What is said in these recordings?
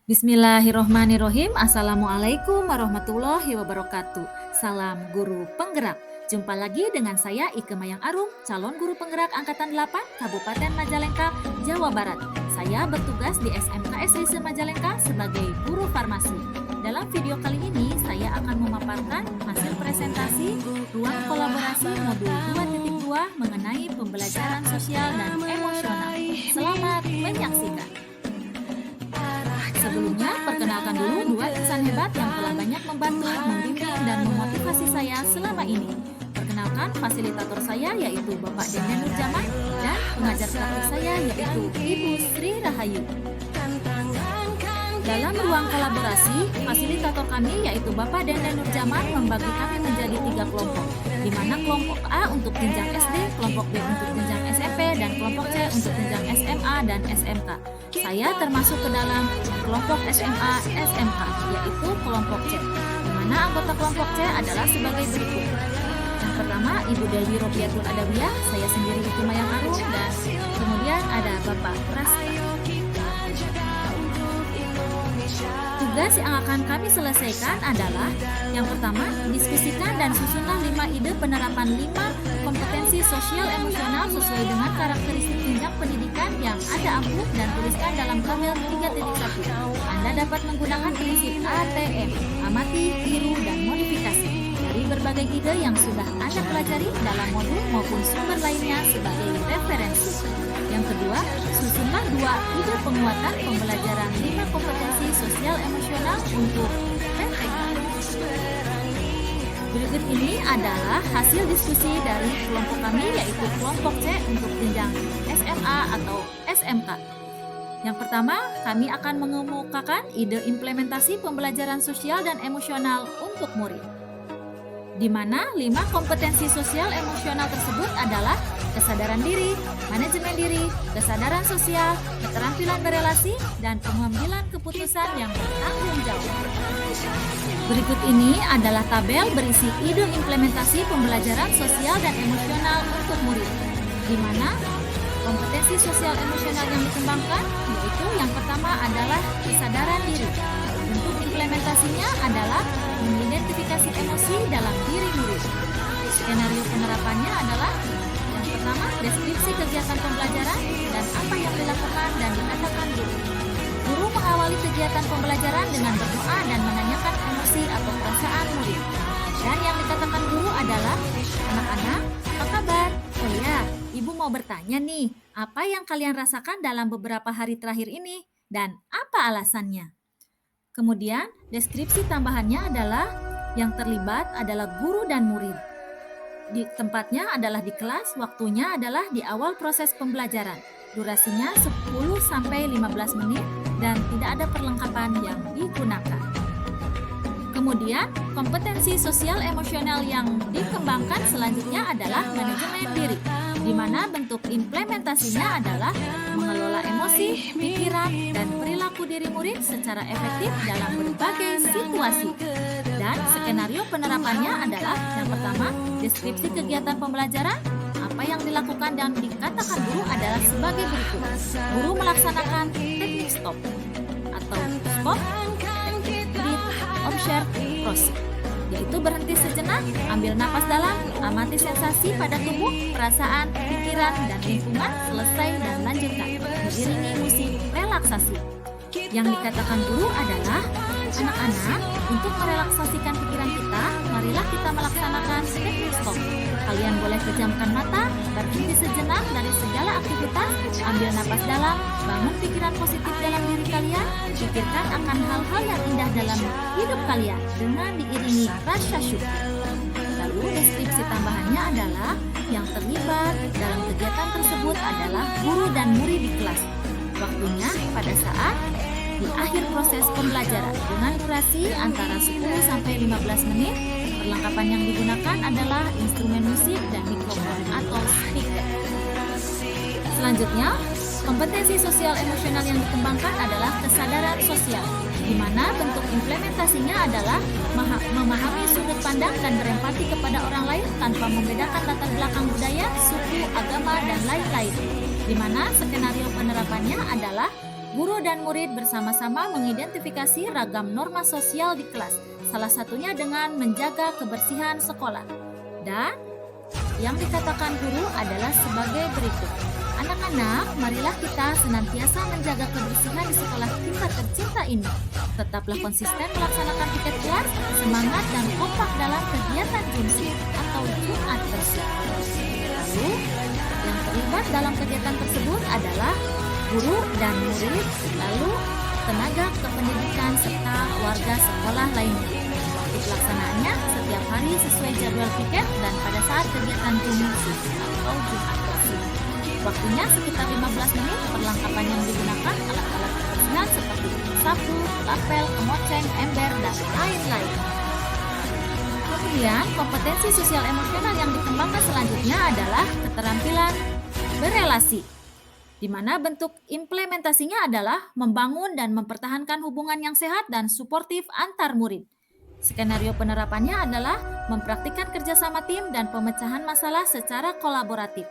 Bismillahirrohmanirrohim. Assalamualaikum warahmatullahi wabarakatuh. Salam guru penggerak. Jumpa lagi dengan saya Ike Mayang Arum, calon guru penggerak Angkatan 8 Kabupaten Majalengka, Jawa Barat. Saya bertugas di SMK SDC Majalengka sebagai guru farmasi. Dalam video kali ini saya akan memaparkan hasil presentasi ruang kolaborasi modul 2.2 mengenai pembelajaran sosial dan emosional. Selamat menyaksikan. Sebelumnya, perkenalkan dulu dua insan hebat yang telah banyak membantu, membimbing, dan memotivasi saya selama ini. Perkenalkan fasilitator saya yaitu Bapak Denden Nurjaman dan pengajar praktik saya yaitu Ibu Sri Rahayu. Dalam ruang kolaborasi, fasilitator kami yaitu Bapak Denden Nurjaman membagi kami menjadi 3 kelompok, di mana kelompok A untuk jenjang SD, kelompok B untuk jenjang SMP, dan kelompok C untuk jenjang SMA dan SMK. Saya termasuk ke dalam kelompok SMA SMK, yaitu kelompok C, di mana anggota kelompok C adalah sebagai berikut. Yang pertama, Ibu Dewi Robiatul Adawiyah, saya sendiri Ike Mayang Arum, dan kemudian ada Bapak Prasta. Tugas yang akan kami selesaikan adalah yang pertama, diskusikan dan susunlah 5 ide penerapan 5 kompetensi sosial emosional sesuai dengan karakteristik jenjang pendidikan yang ada ampuh dan tuliskan dalam tabel 3.1. Anda dapat menggunakan prinsip ATM, amati, tiru, dan modifikasi dari berbagai ide yang sudah Anda pelajari dalam modul maupun sumber lainnya sebagai referensi. Yang kedua, susunlah 2 ide penguatan pembelajaran 5 kompetensi sosial emosional untuk PPK. Berikut ini adalah hasil diskusi dari kelompok kami yaitu kelompok C untuk jenjang SMA atau SMK. Yang pertama, kami akan mengemukakan ide implementasi pembelajaran sosial dan emosional untuk murid, di mana 5 kompetensi sosial emosional tersebut adalah kesadaran diri, manajemen diri, kesadaran sosial, keterampilan berelasi, dan pengambilan keputusan yang bertanggung jawab. Berikut ini adalah tabel berisi ide implementasi pembelajaran sosial dan emosional untuk murid, di mana kompetensi sosial emosional yang dikembangkan yaitu yang pertama adalah kesadaran diri. Bentuk implementasinya adalah mengidentifikasi emosi dalam diri murid. Skenario penerapannya adalah yang pertama, deskripsi kegiatan pembelajaran dan apa yang dilakukan dan dikatakan guru. Guru mengawali kegiatan pembelajaran dengan berdoa dan menanyakan emosi atau perasaan murid. Dan yang dikatakan guru adalah, anak-anak, apa kabar? Oh ya, ibu mau bertanya nih, apa yang kalian rasakan dalam beberapa hari terakhir ini? Dan apa alasannya? Kemudian, deskripsi tambahannya adalah yang terlibat adalah guru dan murid. Di tempatnya adalah di kelas, waktunya adalah di awal proses pembelajaran. Durasinya 10-15 menit dan tidak ada perlengkapan yang digunakan. Kemudian, kompetensi sosial emosional yang dikembangkan selanjutnya adalah manajemen diri, di mana bentuk implementasinya adalah mengelola emosi, pikiran, dan perilaku diri murid secara efektif dalam berbagai situasi. Dan skenario penerapannya adalah yang pertama, deskripsi kegiatan pembelajaran, apa yang dilakukan dan dikatakan guru adalah sebagai berikut. Guru melaksanakan teknik stop atau spot, read, observe, proceed, yaitu berhenti sejenak, ambil napas dalam, amati sensasi pada tubuh, perasaan, pikiran, dan lingkungan, selesai dan lanjutkan, diiringi musik relaksasi. Yang dikatakan guru adalah, anak-anak, untuk merelaksasikan pikiran kita, marilah kita melaksanakan teknik stop. Kalian boleh pejamkan mata, berhenti sejenak dari segala aktivitas, ambil napas dalam, bangun pikiran positif dalam diri kalian, pikirkan akan hal-hal yang indah dalam hidup kalian dengan diiringi rasa syukur. Lalu deskripsi tambahannya adalah yang terlibat dalam kegiatan tersebut adalah guru dan murid di kelas. Waktunya pada saat di akhir proses pembelajaran dengan durasi antara 10-15 menit. Perlengkapan yang digunakan adalah instrumen musik dan mikrofon atau speaker. Selanjutnya, kompetensi sosial emosional yang dikembangkan adalah kesadaran sosial, di mana bentuk implementasinya adalah memahami sudut pandang dan berempati kepada orang lain tanpa membedakan latar belakang budaya, suku, agama, dan lain-lain. Di mana skenario penerapannya adalah Guru dan murid bersama-sama mengidentifikasi ragam norma sosial di kelas, salah satunya dengan menjaga kebersihan sekolah. Dan yang dikatakan guru adalah sebagai berikut. Anak-anak, marilah kita senantiasa menjaga kebersihan di sekolah kita tercinta ini. Tetaplah konsisten melaksanakan piket kelas, semangat dan kompak dalam kegiatan Jumsi atau Jumat bersih. Lalu, yang terlibat dalam kegiatan tersebut adalah guru dan murid, lalu tenaga kependidikan serta warga sekolah lainnya. Waktu pelaksanaannya setiap hari sesuai jadwal piket dan pada saat kegiatan Jumsi atau Jumat bersih. Waktunya sekitar 15 menit. Perlengkapan yang digunakan alat-alat kebersihan seperti sapu, lapel, kemoceng, ember, dan lain-lain. Kemudian, kompetensi sosial emosional yang dikembangkan selanjutnya adalah keterampilan berelasi, di mana bentuk implementasinya adalah membangun dan mempertahankan hubungan yang sehat dan suportif antar murid. Skenario penerapannya adalah mempraktikkan kerjasama tim dan pemecahan masalah secara kolaboratif.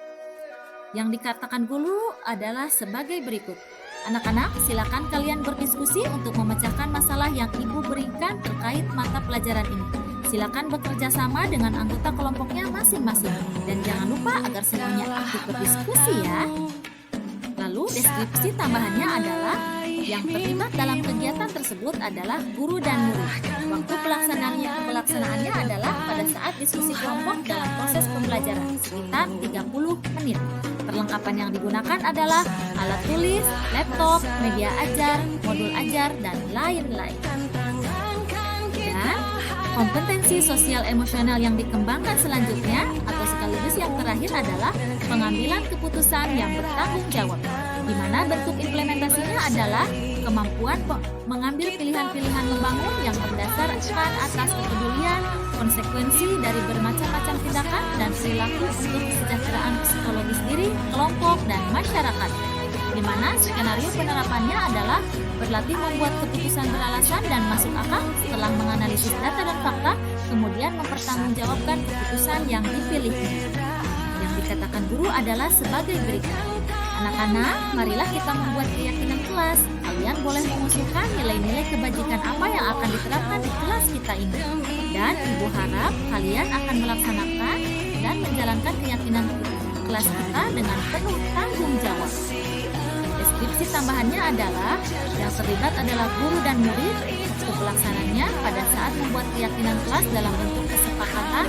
Yang dikatakan guru adalah sebagai berikut. Anak-anak, silakan kalian berdiskusi untuk memecahkan masalah yang ibu berikan terkait mata pelajaran ini. Silakan bekerja sama dengan anggota kelompoknya masing-masing. Dan jangan lupa agar semuanya aktif berdiskusi ya. Lalu deskripsi tambahannya adalah yang terlibat dalam kegiatan tersebut adalah guru dan murid. Waktu pelaksanaannya adalah pada saat diskusi kelompok dalam proses pembelajaran sekitar 30 menit. Perlengkapan yang digunakan adalah alat tulis, laptop, media ajar, modul ajar, dan lain-lain. Dan kompetensi sosial emosional yang dikembangkan selanjutnya atau sekaligus yang terakhir adalah pengambilan keputusan yang bertanggung jawab, di mana bentuk implementasinya adalah kemampuan mengambil pilihan-pilihan membangun yang berdasarkan atas kepedulian, konsekuensi dari bermacam-macam tindakan dan perilaku untuk kesejahteraan psikologis diri, kelompok, dan masyarakat. Di mana skenario penerapannya adalah berlatih membuat keputusan beralasan dan masuk akal setelah menganalisis data dan fakta, kemudian mempertanggungjawabkan keputusan yang dipilihnya. Yang dikatakan guru adalah sebagai berikut. Anak-anak, marilah kita membuat keyakinan kelas. Kalian boleh mengusulkan nilai-nilai kebajikan apa yang akan diterapkan di kelas kita ini. Dan Ibu harap kalian akan melaksanakan dan menjalankan keyakinan kelas kita dengan penuh tanggung jawab. Deskripsi tambahannya adalah yang terlibat adalah guru dan murid. Waktu pelaksananya pada saat membuat keyakinan kelas dalam bentuk kesepakatan.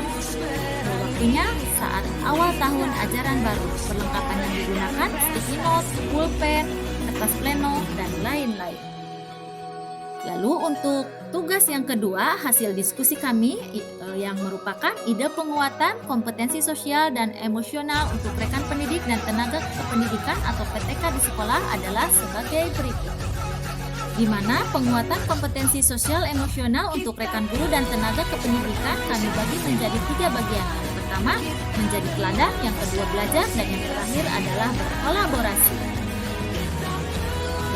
Waktunya saat awal tahun ajaran baru. Perlengkapan yang digunakan sticky note, pulpen, kertas pleno, dan lain-lain. Lalu untuk tugas yang kedua, hasil diskusi kami yang merupakan ide penguatan kompetensi sosial dan emosional untuk rekan pendidik dan tenaga kependidikan atau PTK di sekolah adalah sebagai berikut. Di mana penguatan kompetensi sosial emosional untuk rekan guru dan tenaga kependidikan kami bagi menjadi 3 bagian. Yang pertama, menjadi teladan, yang kedua belajar, dan yang terakhir adalah berkolaborasi.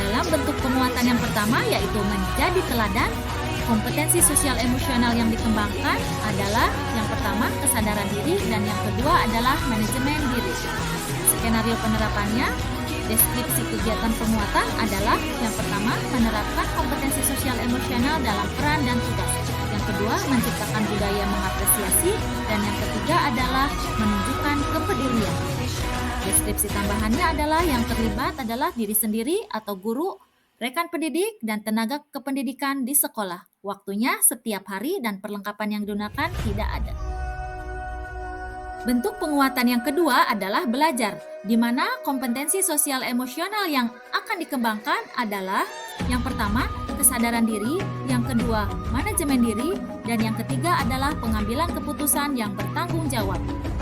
Dalam bentuk penguatan yang pertama yaitu menjadi teladan, kompetensi sosial emosional yang dikembangkan adalah yang pertama kesadaran diri dan yang kedua adalah manajemen diri. Skenario penerapannya, deskripsi kegiatan penguatan adalah yang pertama menerapkan kompetensi sosial emosional dalam peran dan tugas. Yang kedua menciptakan budaya mengapresiasi dan yang ketiga adalah menunjukkan kepedulian. Deskripsi tambahannya adalah yang terlibat adalah diri sendiri atau guru, rekan pendidik, dan tenaga kependidikan di sekolah. Waktunya setiap hari dan perlengkapan yang digunakan tidak ada. Bentuk penguatan yang kedua adalah belajar, di mana kompetensi sosial emosional yang akan dikembangkan adalah yang pertama, kesadaran diri, yang kedua, manajemen diri, dan yang ketiga adalah pengambilan keputusan yang bertanggung jawab.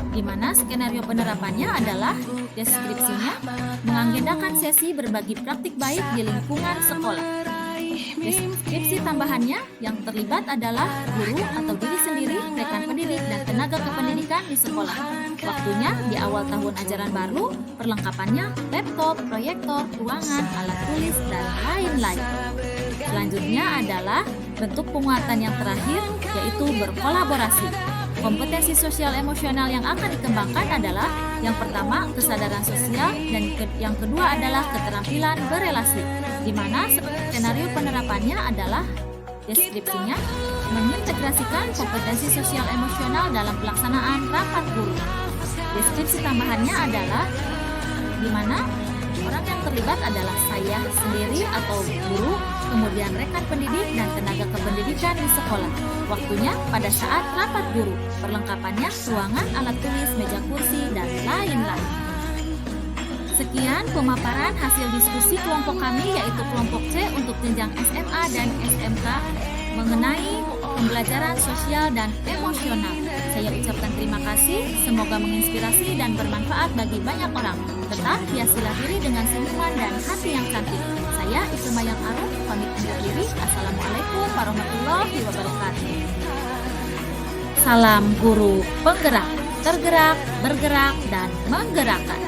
Di mana skenario penerapannya adalah deskripsinya mengagendakan sesi berbagi praktik baik di lingkungan sekolah. Deskripsi tambahannya yang terlibat adalah guru atau diri sendiri, rekan pendidik, dan tenaga kependidikan di sekolah. Waktunya di awal tahun ajaran baru, perlengkapannya laptop, proyektor, ruangan, alat tulis, dan lain-lain. Selanjutnya adalah bentuk penguatan yang terakhir, yaitu berkolaborasi. Kompetensi sosial emosional yang akan dikembangkan adalah yang pertama kesadaran sosial dan yang kedua adalah keterampilan berelasi, di di mana skenario penerapannya adalah deskripsinya mengintegrasikan kompetensi sosial emosional dalam pelaksanaan rapat guru. Deskripsi tambahannya adalah di mana orang yang terlibat adalah saya sendiri atau guru, kemudian rekan pendidik dan tenaga kependidikan di sekolah. Waktunya pada saat rapat guru. Perlengkapannya ruangan, alat tulis, meja kursi, dan lain-lain. Sekian pemaparan hasil diskusi kelompok kami yaitu kelompok C untuk jenjang SMA dan SMK mengenai pembelajaran sosial dan emosional. Saya ucapkan terima kasih, semoga menginspirasi dan bermanfaat bagi banyak orang. Tetap hiasilah diri dengan senyuman dan hati yang cantik. Saya Ibu Mayang Aruf, pamit undur diri. Assalamualaikum warahmatullahi wabarakatuh. Salam guru penggerak, tergerak, bergerak, dan menggerakkan.